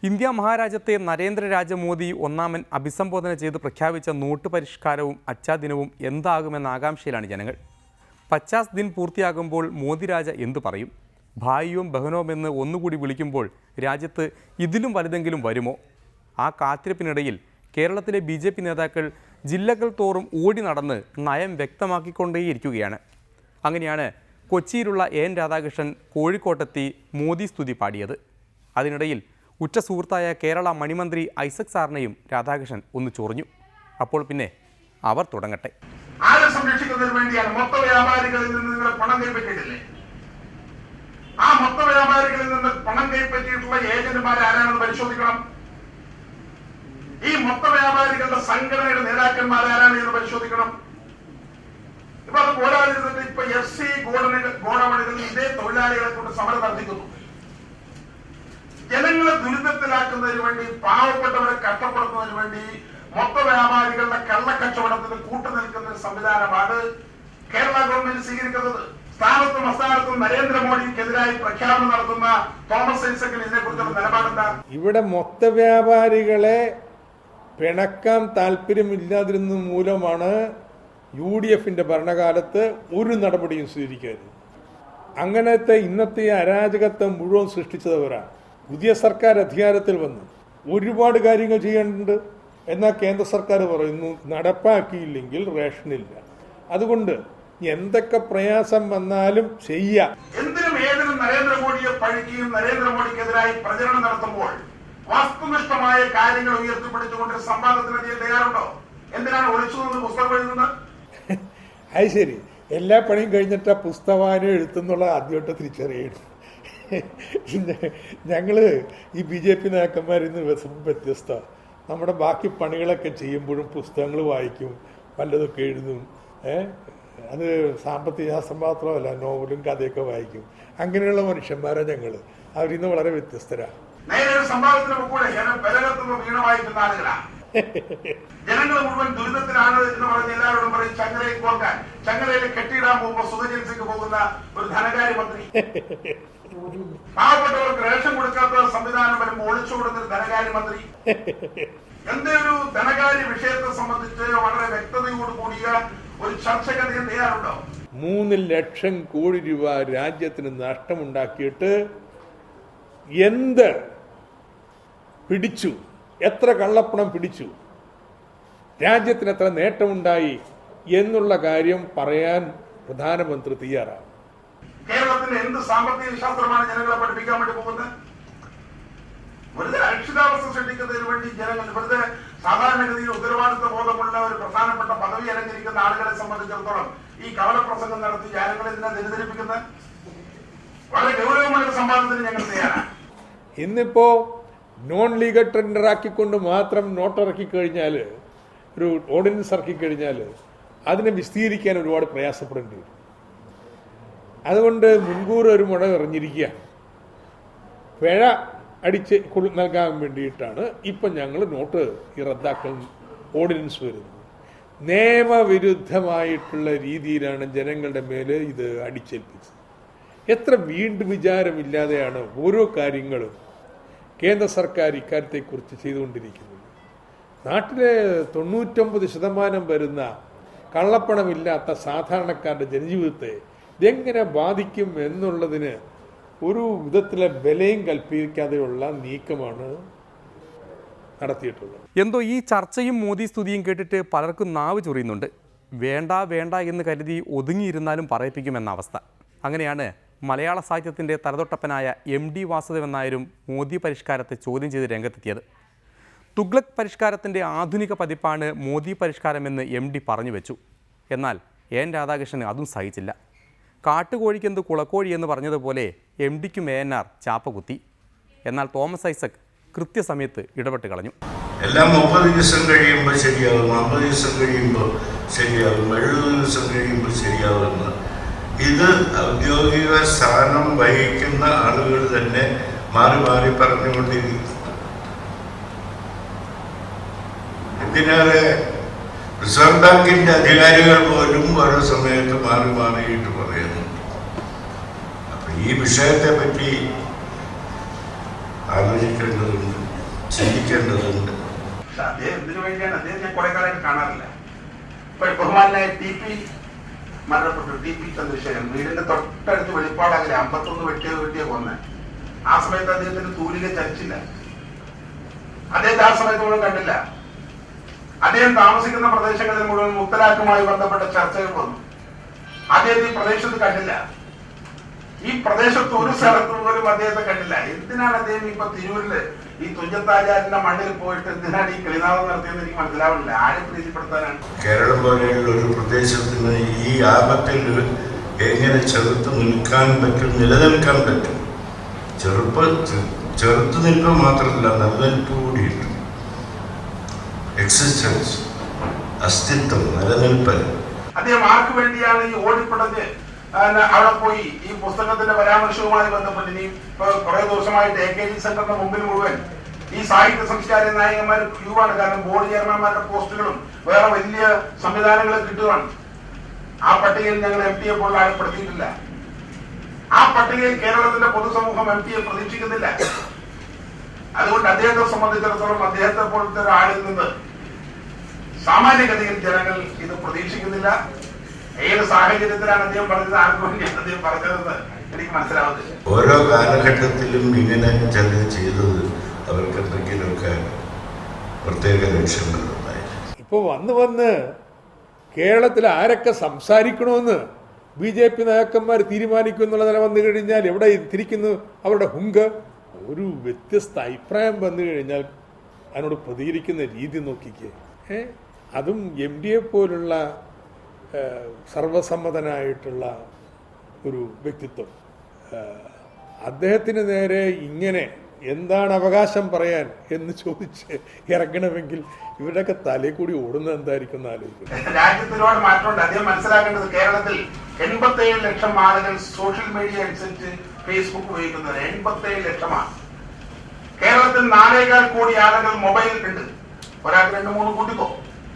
India മഹാരാജ്യത്തെ നരേന്ദ്രരാജമോദി ഒന്നാമൻ അഭിസംബോധന ചെയ്ത് പ്രഖ്യാപിച്ച നോട്ട് പരിഷ്കാരവും അച്ചാദിനവും എന്താകുമെന്ന ആകാംക്ഷയിലാണ് ജനങ്ങൾ. 50 ദിൻ പൂർത്തിയാകുമ്പോൾ മോദി രാജ എന്തു പറയും? ഭായിയും ബഹനോം എന്ന് ഒന്നുകൂടി വിളിക്കുമ്പോൾ രാജ്യത്ത് ഇതിലും വലുതെങ്കിലും വരുമോ? ആ കാത്തിരിപ്പിനിടയിൽ കേരളത്തിലെ BJP നേതാക്കൾ ജില്ലകൾ തോറും ഓടി നടന്ന് നയം വ്യക്തമാക്കിക്കൊണ്ടേയിരിക്കുകയാണ്. അങ്ങനെയാണ് കൊച്ചിയിലുള്ള AN രാധാകൃഷ്ണൻ കോഴിക്കോട്ടെത്തി മോദി സ്തുതി പാടിയത്. അതിനിടയിൽ ഉറ്റ സുഹൃത്തായ കേരള മണിമന്ത്രി ഐസക് സാറിനെയും രാധാകൃഷ്ണൻ ഒന്ന് ചൊറിഞ്ഞു. അപ്പോൾ പിന്നെ അവർ തുടങ്ങട്ടെ. ആരെ സംരക്ഷിക്കുന്നതിന് വേണ്ടിയാണ്? മൊത്ത വ്യാപാരികളിൽ നിന്ന് നിങ്ങൾ പണം കൈപ്പറ്റിയിട്ടില്ലേ? ആ മൊത്ത വ്യാപാരികളിൽ നിന്ന് പണം കൈപ്പറ്റിയിട്ടുള്ള ഏജന്റുമാർ ആരാണെന്ന് പരിശോധിക്കണം. ഈ മൊത്ത വ്യാപാരികളുടെ സംഘടനയുടെ നേതാക്കന്മാർ ആരാണ് എന്ന് പരിശോധിക്കണം. ഇപ്പൊ അത് പോരാതിരുന്നിട്ട് ഇപ്പൊ FC ഗോഡൌണുകളിൽ ഇതേ തൊഴിലാളികളെ കൊണ്ട് സമരം നടത്തിക്കുന്നു. ജനങ്ങളെ ദുരിതത്തിലാക്കുന്നതിന് വേണ്ടി, പാവപ്പെട്ടവരെ കഷ്ടപ്പെടുത്തുന്നതിന് വേണ്ടി മൊത്ത വ്യാപാരികളുടെ കള്ളക്കച്ചവടത്തിന് കൂട്ടുനിൽക്കുന്ന ഒരു സംവിധാനമാണ് കേരള ഗവൺമെന്റ് സ്വീകരിക്കുന്നത്. സ്ഥാനത്തും അസ്ഥാനത്തും നരേന്ദ്രമോദിക്കെതിരായി പ്രഖ്യാപനം നടത്തുന്ന തോമസ് ഐസക്കിന് ഇതിനെക്കുറിച്ചുള്ള നിലപാടെന്താ? ഇവിടെ മൊത്ത വ്യാപാരികളെ പിണക്കാൻ താല്പര്യമില്ലാതിരുന്നത് മൂലമാണ് UDFന്റെ ഭരണകാലത്ത് ഒരു നടപടിയും സ്വീകരിക്കരുത്. അങ്ങനത്തെ ഇന്നത്തെ അരാജകത്വം മുഴുവൻ സൃഷ്ടിച്ചതവരാണ്. പുതിയ സർക്കാർ അധികാരത്തിൽ വന്ന് ഒരുപാട് കാര്യങ്ങൾ ചെയ്യേണ്ടതുണ്ട്. എന്നാൽ കേന്ദ്ര സർക്കാർ പറയുന്നു നടപ്പാക്കിയില്ലെങ്കിൽ റേഷനില്ല. അതുകൊണ്ട് എന്തൊക്കെ പ്രയാസം വന്നാലും ചെയ്യാം. എന്തിനും ഏതിനും നരേന്ദ്രമോദിയെ പഴിക്കുകയും നരേന്ദ്രമോദിക്കെതിരായി പ്രചരണം നടത്തുമ്പോൾ വസ്തുനിഷ്ഠമായ കാര്യങ്ങൾ ഉയർത്തിപ്പിടിച്ചുകൊണ്ട് സംവാദത്തിന് തയ്യാറുണ്ടോ? എന്തിനാണ് ഒളിച്ചു നിന്ന് പുസ്തകം എഴുതുന്നത്? അത് ശരി, എല്ലാ പണിയും കഴിഞ്ഞിട്ട് ആ പുസ്തകാനും എഴുത്തുന്നുള്ള ആദ്യമായിട്ട് തിരിച്ചറിയണം. ഞങ്ങൾ ഈ BJP നേതാക്കന്മാരിൽ നിന്ന് വ്യത്യസ്ത നമ്മുടെ ബാക്കി പണികളൊക്കെ ചെയ്യുമ്പോഴും പുസ്തകങ്ങൾ വായിക്കും, വല്ലതൊക്കെ എഴുതും. അത് സാമ്പത്തിക ശാസ്ത്രം മാത്രമല്ല, നോവലും കഥയൊക്കെ വായിക്കും. അങ്ങനെയുള്ള മനുഷ്യന്മാരാണ് ഞങ്ങൾ. അവരിന്ന് വളരെ വ്യത്യസ്തരാണ്. ജനങ്ങൾ മുഴുവൻ ദുരിതത്തിലാണ് എന്ന് പറഞ്ഞ് എല്ലാവരോടും പറയും ചങ്ങലയിൽ കോർക്കാൻ. ചങ്ങലയിൽ കെട്ടിയിടാൻ പോകുമ്പോൾ സുഖചികിത്സയ്ക്ക് പോകുന്ന ഒരു ധനകാര്യമന്ത്രി, പാവപ്പെട്ടവർക്ക് റേഷൻ കൊടുക്കാത്ത സംവിധാനം വരുമ്പോൾ ഒളിച്ചു കൊടുക്കുന്ന ധനകാര്യമന്ത്രി. എന്റെ ഒരു ധനകാര്യ വിഷയത്തെ സംബന്ധിച്ച് വളരെ വ്യക്തതയോട് കൂടിയ ഒരു ചർച്ചയ്ക്ക് നീ തയ്യാറുണ്ടോ? 3 ലക്ഷം കോടി രൂപ രാജ്യത്തിന് നഷ്ടമുണ്ടാക്കിയിട്ട് എന്ത് പിടിച്ചു, എത്ര കള്ളപ്പണം പിടിച്ചു, രാജ്യത്തിന് എത്ര നേട്ടമുണ്ടായി എന്നുള്ള കാര്യം പറയാൻ പ്രധാനമന്ത്രി തയ്യാറാണ്. കേരളത്തിന്റെ എന്ത് സാമ്പത്തിക ശാസ്ത്രമാണ് ജനങ്ങളെ പഠിപ്പിക്കാൻ വേണ്ടി പോകുന്നത്? വെറുതെ അരക്ഷിതാവസ്ഥ സൃഷ്ടിക്കുന്നതിന് വേണ്ടി ജനങ്ങൾ വെറുതെ സാധാരണഗതിയിൽ ഉത്തരവാദിത്വ ബോധമുള്ള ഒരു പ്രധാനപ്പെട്ട പദവി അലങ്കരിക്കുന്ന ആളുകളെ സംബന്ധിച്ചിടത്തോളം ഈ കവലപ്രസംഗം നടത്തി ജനങ്ങളെ ഇതിനെ തെറ്റിദ്ധരിപ്പിക്കുന്നത് വളരെ ഗൗരവമായ സംവാദത്തിന് ഞങ്ങൾ തയ്യാറാണ്. ഇന്നിപ്പോ നോൺ ലീഗൽ ടെൻഡർ ആക്കിക്കൊണ്ട് മാത്രം നോട്ട് ഇറക്കി കഴിഞ്ഞാൽ, ഒരു ഓർഡിനൻസ് ഇറക്കി കഴിഞ്ഞാൽ അതിനെ വിശദീകരിക്കാൻ ഒരുപാട് പ്രയാസപ്പെടേണ്ടി വരും. അതുകൊണ്ട് മുൻകൂർ ഒരു മുട എറിഞ്ഞിരിക്കുക. പിഴ അടിച്ച് നൽകാൻ വേണ്ടിയിട്ടാണ് ഇപ്പം ഞങ്ങൾ നോട്ട് റദ്ദാക്കൽ ഓർഡിനൻസ് വരുന്നത്. നിയമവിരുദ്ധമായിട്ടുള്ള രീതിയിലാണ് ജനങ്ങളുടെ മേലെ ഇത് അടിച്ചേൽപ്പിച്ചത്. എത്ര വീണ്ടും വിചാരമില്ലാതെയാണ് ഓരോ കാര്യങ്ങളും കേന്ദ്ര സർക്കാർ ഇക്കാര്യത്തെക്കുറിച്ച് ചെയ്തുകൊണ്ടിരിക്കുന്നത്. നാട്ടിലെ 99% വരുന്ന കള്ളപ്പണമില്ലാത്ത സാധാരണക്കാരുടെ ജനജീവിതത്തെ ഇതെങ്ങനെ ബാധിക്കും എന്നുള്ളതിന് ഒരു വിധത്തിലെ വിലയും കൽപ്പിക്കാതെയുള്ള നീക്കമാണ് നടത്തിയിട്ടുള്ളത്. എന്തോ ഈ ചർച്ചയും മോദി സ്തുതിയും കേട്ടിട്ട് പലർക്കും നാവ് ചൊറിയുന്നുണ്ട്. വേണ്ട വേണ്ട എന്ന് കരുതി ഒതുങ്ങിയിരുന്നാലും പറയിപ്പിക്കുമെന്ന അവസ്ഥ. അങ്ങനെയാണ് മലയാള സാഹിത്യത്തിൻ്റെ തലതൊട്ടപ്പനായ MD വാസുദേവൻ നായരും മോദി പരിഷ്കാരത്തെ ചോദ്യം ചെയ്ത് രംഗത്തെത്തിയത്. തുഗ്ലക് പരിഷ്കാരത്തിൻ്റെ ആധുനിക പതിപ്പാണ് മോദി പരിഷ്കാരമെന്ന് MD പറഞ്ഞു വെച്ചു. എന്നാൽ AN രാധാകൃഷ്ണന് അതും സഹിച്ചില്ല. കാട്ടുകോഴിക്കെന്ത് കുളക്കോഴി എന്ന് പറഞ്ഞതുപോലെ MDക്കും ANR ചാപ്പ കുത്തി. എന്നാൽ തോമസ് ഐസക് കൃത്യസമയത്ത് ഇടപെട്ട് കളഞ്ഞു. എല്ലാം 30 ദിവസം കഴിയുമ്പോൾ ശരിയാകും, 50 ദിവസം കഴിയുമ്പോൾ ശരിയാകും, 70 ദിവസം കഴിയുമ്പോൾ ശരിയാകുമെന്ന് ഇത് ഔദ്യോഗിക സ്ഥാനം വഹിക്കുന്ന ആളുകൾ തന്നെ മാറി മാറി പറഞ്ഞുകൊണ്ടിരിക്കും. ഇതിനാലെ റിസർവ് ബാങ്കിന്റെ അധികാരികൾ പോലും ഓരോ സമയത്ത് മാറി മാറിയിട്ട് പറയുന്നു. അപ്പൊ ഈ വിഷയത്തെ പറ്റി ആലോചിക്കേണ്ടതുണ്ട്. ചിന്തിക്കേണ്ടതുണ്ട്. പക്ഷെ അദ്ദേഹം എന്തിനു വേണ്ടിയാണ് അദ്ദേഹം ഞാൻ കുറെ കാലമായിട്ട് കാണാറില്ല. ഇപ്പൊ ബഹുമാനായ TP മരണപ്പെട്ടു, TP ചന്ദ്രശേഖരൻ. വീടിന്റെ തൊട്ടടുത്ത് വെളിപ്പാടകലെ 51 വെട്ടിയ കൊന്ന്. ആ സമയത്ത് അദ്ദേഹത്തിന് തൂലിക ചലിച്ചില്ല. അദ്ദേഹത്തെ ആ സമയത്ത് മുഴുവൻ കണ്ടില്ല. അദ്ദേഹം താമസിക്കുന്ന പ്രദേശങ്ങളിൽ മുഴുവൻ മുത്തലാഖുമായി ബന്ധപ്പെട്ട ചർച്ചകൾ വന്നു. അദ്ദേഹത്തെ ഈ പ്രദേശത്ത് കണ്ടില്ല. ഈ പ്രദേശത്ത് ഒരു സ്ഥലത്ത് പോലും അദ്ദേഹത്തെ കണ്ടില്ല. എന്തിനാണ് അദ്ദേഹം ഇപ്പൊ തിരൂരില് ഈ തുഞ്ചത്താചാര്യന്റെ മണ്ണിൽ പോയിട്ട് എന്തിനാണ് ഈ കിളിനാഥം നടത്തിയെന്ന് എനിക്ക് മനസ്സിലാവുന്നില്ല. ആരെ പ്രീതിപ്പെടുത്താനാണ്? കേരളം പോലെയുള്ള ഒരു പ്രദേശത്തിന് ഈ ആപത്തിൽ എങ്ങനെ ചെറുത്ത് നിൽക്കാൻ പറ്റും, നിലനിൽക്കാൻ പറ്റും? ചെറുത്ത് നിൽപ്പ് മാത്രമല്ല, നിലനിൽപ്പ് കൂടിയിട്ട്. എക്സിസ്റ്റൻസ്, അസ്തിത്വം, നിലനിൽപ്പ്. അദ്ദേഹം ആർക്ക് വേണ്ടിയാണ് ഈ ഓടിപ്പടഞ്ഞ് അവിടെ പോയി ഈ പുസ്തകത്തിന്റെ പരാമർശവുമായി ബന്ധപ്പെട്ട് ഇനി ഇപ്പൊ കുറെ ദിവസമായിട്ട് AKG സെന്ററിന്റെ മുമ്പിൽ മുഴുവൻ ഈ സാഹിത്യ സംസ്കാര നായകന്മാർ ക്യൂവാണ്. കാരണം ബോർഡ് ചെയർമാൻമാരുടെ പോസ്റ്റുകളും വേറെ വലിയ സംവിധാനങ്ങളും കിട്ടുകയാണ്. ആ പട്ടികയിൽ ഞങ്ങൾ MPയെ പോലുള്ള ആളെ പെടുത്തിയിട്ടില്ല. ആ പട്ടികയിൽ കേരളത്തിന്റെ പൊതുസമൂഹം MPയെ പ്രതീക്ഷിക്കുന്നില്ല. അതുകൊണ്ട് അദ്ദേഹത്തെ സംബന്ധിച്ചിടത്തോളം അദ്ദേഹത്തെ പോലത്തെ ഒരാളിൽ നിന്ന് സാമാന്യഗതിയിൽ ജനങ്ങൾ ഇത് പ്രതീക്ഷിക്കുന്നില്ല. ഏത് സാഹചര്യത്തിലാണ് അദ്ദേഹം പറഞ്ഞത്, ആർക്കു വേണ്ടിയാണ് അദ്ദേഹം പറഞ്ഞതെന്ന് എനിക്ക് മനസ്സിലാവുന്നില്ല. ഓരോ കാലഘട്ടത്തിലും ഇങ്ങനെ ചിലർ ചെയ്തത് അവർക്ക് എന്തെങ്കിലുമൊക്കെ പ്രത്യേക ലക്ഷ്യങ്ങളുണ്ടായി. ഇപ്പോൾ വന്ന് കേരളത്തിൽ ആരൊക്കെ സംസാരിക്കണമെന്ന് BJP നേതാക്കന്മാർ തീരുമാനിക്കും എന്നുള്ള നില വന്നു കഴിഞ്ഞാൽ എവിടെ തിരിക്കുന്നു അവരുടെ ഹുങ്ക്? ഒരു വ്യത്യസ്ത അഭിപ്രായം വന്നു കഴിഞ്ഞാൽ അതിനോട് പ്രതികരിക്കുന്ന രീതി നോക്കിക്കേ. അതും MDയെ പോലുള്ള സർവസമ്മതനായിട്ടുള്ള ഒരു വ്യക്തിത്വം. അദ്ദേഹത്തിന് നേരെ ഇങ്ങനെ എന്താണ് അവകാശം പറയാൻ എന്ന് ചോദിച്ച് ഇറങ്ങണമെങ്കിൽ ഇവരുടെയൊക്കെ തലയിൽ കൂടി ഓടുന്നത് എന്തായിരിക്കും എന്ന് ആലോചിക്കും. രാജ്യത്തിനോട് മാറ്റമുണ്ട്. അദ്ദേഹം മനസ്സിലാക്കേണ്ടത് കേരളത്തിൽ 87 ലക്ഷം ആളുകൾ സോഷ്യൽ മീഡിയ അനുസരിച്ച് ഫേസ്ബുക്ക് ഉപയോഗിക്കുന്നത് 87 ലക്ഷമാണ്. കേരളത്തിൽ 4.25 കോടി ആളുകൾ മൊബൈലുണ്ട്. ഒരാൾക്ക് 2-3 കൂട്ടിക്കോ.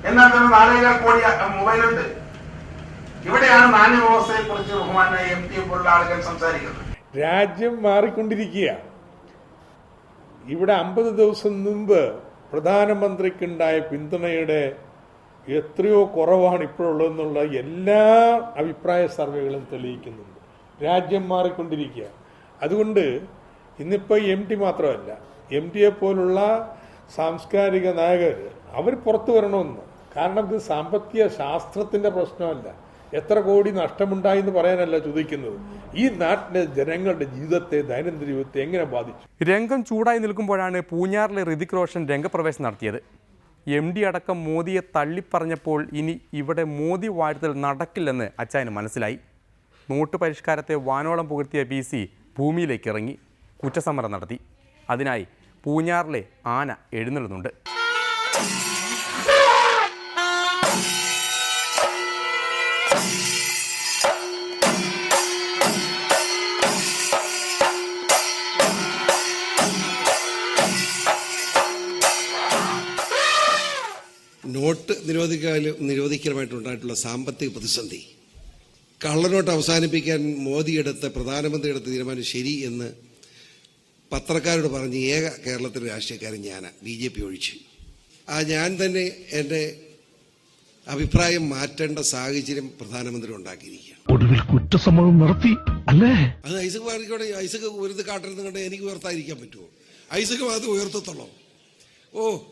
എന്നാൽ തന്നെ 4.25 കോടി മൊബൈലുണ്ട്. ഇവിടെയാണ് നാണ്യവ്യവസ്ഥയെ കുറിച്ച് ബഹുമാനായ MPയെ പോലുള്ള ആളുകൾ സംസാരിക്കുന്നത്. രാജ്യം മാറിക്കൊണ്ടിരിക്കുക. ഇവിടെ 50 ദിവസം മുമ്പ് പ്രധാനമന്ത്രിക്കുണ്ടായ പിന്തുണയുടെ എത്രയോ കുറവാണ് ഇപ്പോഴുള്ളതെന്നുള്ള എല്ലാ അഭിപ്രായ സർവേകളും തെളിയിക്കുന്നുണ്ട്. രാജ്യം മാറിക്കൊണ്ടിരിക്കുക. അതുകൊണ്ട് ഇന്നിപ്പോൾ MT മാത്രമല്ല, MTയെ പോലുള്ള സാംസ്കാരിക നായകർ അവർ പുറത്തു വരണമെന്ന്. കാരണം ഇത് സാമ്പത്തിക ശാസ്ത്രത്തിൻ്റെ പ്രശ്നമല്ല, എത്ര കോടി നഷ്ടമുണ്ടായി എന്ന് പറയാനല്ല ചോദിക്കുന്നത്. ഈ നാട്ടിലെ ജനങ്ങളുടെ ജീവിതത്തെ, ദൈനംദിന ജീവിതത്തെ എങ്ങനെ ബാധിച്ചു? രംഗം ചൂടായി നിൽക്കുമ്പോഴാണ് പൂഞ്ഞാറിലെ ഋതിക് റോഷൻ രംഗപ്രവേശം നടത്തിയത്. MD അടക്കം മോദിയെ തള്ളിപ്പറഞ്ഞപ്പോൾ ഇനി ഇവിടെ മോദി വാഴ്ത്തൽ നടക്കില്ലെന്ന് അച്ചായന് മനസ്സിലായി. നോട്ട് പരിഷ്കാരത്തെ വാനോളം പുകഴ്ത്തിയ PC ഭൂമിയിലേക്ക് ഇറങ്ങി കുറ്റസമരം നടത്തി. അതിനായി പൂഞ്ഞാറിലെ ആന എഴുന്നള്ളുന്നുണ്ട്. നോട്ട് നിരോധിക്കലുമായിട്ടുണ്ടായിട്ടുള്ള സാമ്പത്തിക പ്രതിസന്ധി, കള്ളനോട്ട് അവസാനിപ്പിക്കാൻ പ്രധാനമന്ത്രി എടുത്ത തീരുമാനം ശരി എന്ന് പത്രക്കാരോട് പറഞ്ഞ് ഏക കേരളത്തിലെ രാഷ്ട്രീയക്കാരൻ ഞാനാണ്, BJP ഒഴിച്ച്. ഞാൻ തന്നെ എൻ്റെ അഭിപ്രായം മാറ്റേണ്ട സാഹചര്യം പ്രധാനമന്ത്രി ഉണ്ടാക്കിയിരിക്കുക. ഒടുവിൽ കുറ്റസമ്മതം നടത്തി അല്ലേ? അത് ഐസക് മാറിക്കോട്ടെ. ഐസക് ഉയർത്തി കാട്ടരുത് കണ്ട് എനിക്ക് ഉയർത്താതിരിക്കാൻ പറ്റുമോ? ഐസക് മാത്രം ഉയർത്തത്തുള്ളൂ.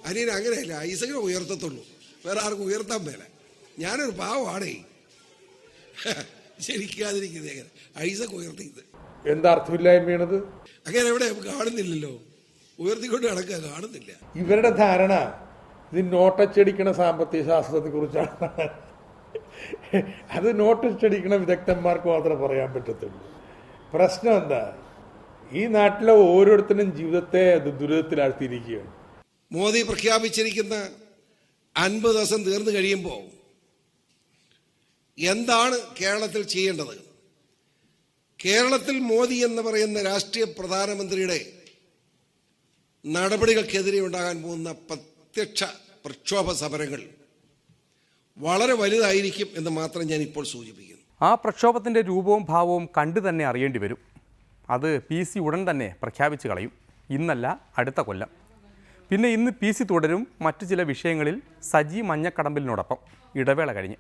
അനിയൻ അങ്ങനെയല്ല, ഐസകിനെ ഉയർത്തത്തുള്ളൂ, വേറെ ആർക്കും ഉയർത്താൻ മേല. ഞാനൊരു പാവമാണേ, ശരിക്കാതിരിക്കുന്നത് എങ്ങനെ ഐസക് ഉയർത്തിയത്? എന്താ അർത്ഥമില്ലായ്മയാണത്? അങ്ങനെ എവിടെ കാണുന്നില്ലല്ലോ, ഉയർത്തിക്കൊണ്ട് നടക്കുക കാണുന്നില്ല. ഇവരുടെ ധാരണ ഇത് നോട്ടച്ചടിക്കണ സാമ്പത്തിക ശാസ്ത്രത്തെ കുറിച്ചാണ്. അത് നോട്ടച്ചടിക്കണ വിദഗ്ധന്മാർക്ക് മാത്രമേ പറയാൻ പറ്റത്തുള്ളൂ. പ്രശ്നം എന്താ? ഈ നാട്ടിലെ ഓരോരുത്തരും ജീവിതത്തെ ദുരിതത്തിലാഴ്ത്തിയിരിക്കുകയാണ്. മോദി പ്രഖ്യാപിച്ചിരിക്കുന്ന 50 ദിവസം തീർന്നു കഴിയുമ്പോൾ എന്താണ് കേരളത്തിൽ ചെയ്യേണ്ടത്? കേരളത്തിൽ മോദി എന്ന് പറയുന്ന രാഷ്ട്രീയ പ്രധാനമന്ത്രിയുടെ നടപടികൾക്കെതിരെ ഉണ്ടാകാൻ പോകുന്ന പ്രത്യക്ഷ പ്രക്ഷോഭ സമരങ്ങൾ വളരെ വലുതായിരിക്കും എന്ന് മാത്രം ഞാൻ ഇപ്പോൾ സൂചിപ്പിക്കുന്നു. ആ പ്രക്ഷോഭത്തിൻ്റെ രൂപവും ഭാവവും കണ്ടു തന്നെ അറിയേണ്ടി വരും. അത് PC ഉടൻ തന്നെ പ്രഖ്യാപിച്ചു കളയും. ഇന്നല്ല, അടുത്ത കൊല്ലം. പിന്നെ ഇന്ന് PC തുടരും മറ്റു ചില വിഷയങ്ങളിൽ സജി മഞ്ഞക്കടമ്പിലിനോടൊപ്പം. ഇടവേള കഴിഞ്ഞ്.